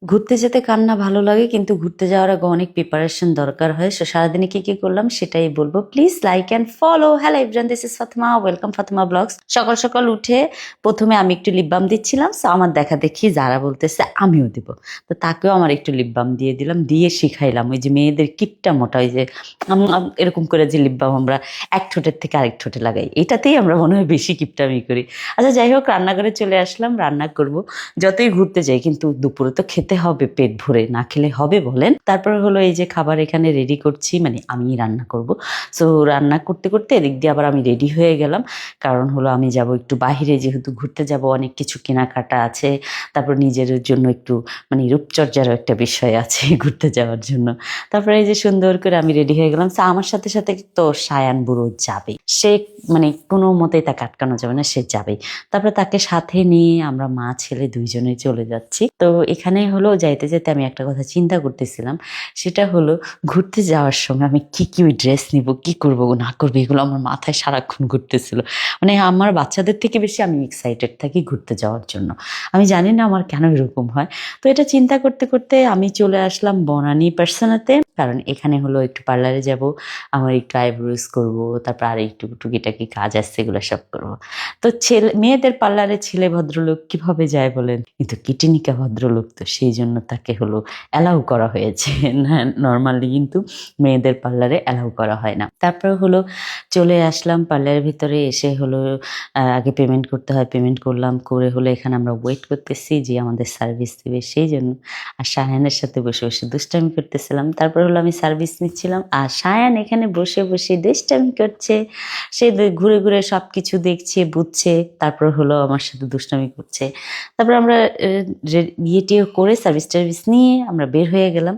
ঘুরতে যেতে কার না ভালো লাগে, কিন্তু ঘুরতে যাওয়ার আগে অনেক প্রিপারেশন দরকার হয়। সো সারাদিনে কি কি করলাম সেটাই বলবো। Please like and follow. Hello everyone, this is Fatema, welcome Fatema blogs. সকাল সকাল উঠে প্রথমে আমি একটু লিপ বাম দিচ্ছিলাম। সো আমার দেখা দেখি যারা বলতেছে আমিও দিব, তো তাকেও আমার একটু লিপ বাম দিয়ে দিলাম, দিয়ে শিখাইলাম ওই যে মেয়েদের কিপটা মোটা, ওই যে এরকম করে যে লিপ বাম আমরা এক ঠোঁটের থেকে আরেক ঠোঁটে লাগাই, এটাতেই আমরা মনে হয় বেশি কিপটামি করি। আচ্ছা যাই হোক, রান্নাঘরে চলে আসলাম, রান্না করব। যতই ঘুরতে যাই কিন্তু দুপুরে তো খেতে হবে, পেট ভরে না খেলে হবে বলেন। তারপর হলো এই যে খাবার এখানে রেডি করছি, মানে আমি রান্না করব। সো রান্না করতে করতে এদিক দিয়ে আবার আমি রেডি হয়ে গেলাম, কারণ হলো আমি যাব একটু বাহিরে, যেহেতু ঘুরতে যাব অনেক কিছু কেনাকাটা আছে। তারপর নিজের জন্য একটু মানে রূপচর্চারও একটা বিষয় আছে ঘুরতে যাওয়ার জন্য। তারপরে এই যে সুন্দর করে আমি রেডি হয়ে গেলাম। আমার সাথে সাথে তো সায়ান বুড়ো যাবে, সে মানে কোনো মতেই তাকে আটকানো যাবে না, সে যাবে। তারপরে তাকে সাথে নিয়ে আমরা মা ছেলে দুইজনেই চলে যাচ্ছি। তো এখানে হলো যাইতে যেতে আমি একটা কথা চিন্তা করতেছিলাম, সেটা হলো ঘুরতে যাওয়ার সময় আমি কি কি ড্রেস নিব, কি করব না করবো, এগুলো আমার মাথায় সারাক্ষণ ঘুরতেছিল। মানে আমার বাচ্চাদের থেকে বেশি আমি এক্সাইটেড থাকি ঘুরতে যাওয়ার জন্য। আমি জানি না আমার কেন এরকম হয়। তো এটা চিন্তা করতে করতে আমি চলে আসলাম বনানী পার্সোনাতে, কারণ এখানে হলো একটু পার্লারে যাব, আমার একটু আইব্রোজ করব, তারপর আর একটু টুকিটাকি কাজ আছে, এগুলো সব করবো। তো মেয়েদের পার্লারে ছেলে ভদ্রলোক কিভাবে যায় বলেন, কিন্তু কিটিনিকা ভদ্রলোক, তো সেই জন্য তাকে হলো অ্যালাউ করা হয়েছে। না, নর্মালি কিন্তু মেয়েদের পার্লারে অ্যালাউ করা হয় না। তারপর হলো চলে আসলাম পার্লারের ভিতরে, এসে হলো আগে পেমেন্ট করতে হয়, পেমেন্ট করলাম, করে হলো এখানে আমরা ওয়েট করতেছি যে আমাদের সার্ভিস দেবে সেই জন্য। আর সায়ানের সাথে বসে বসে দুষ্টামি করতেছিলাম। তারপর হলো আমি সার্ভিস নিচ্ছিলাম, আর সায়ান এখানে বসে বসে দুষ্টামি করছে। সে ঘুরে ঘুরে সব কিছু দেখছে, বুঝছে, তারপর হলো আমার সাথে দুষ্টামি করছে। তারপর আমরা ইয়ে টিয়ে করে সার্ভিস টার্ভিস নিয়ে আমরা বের হয়ে গেলাম।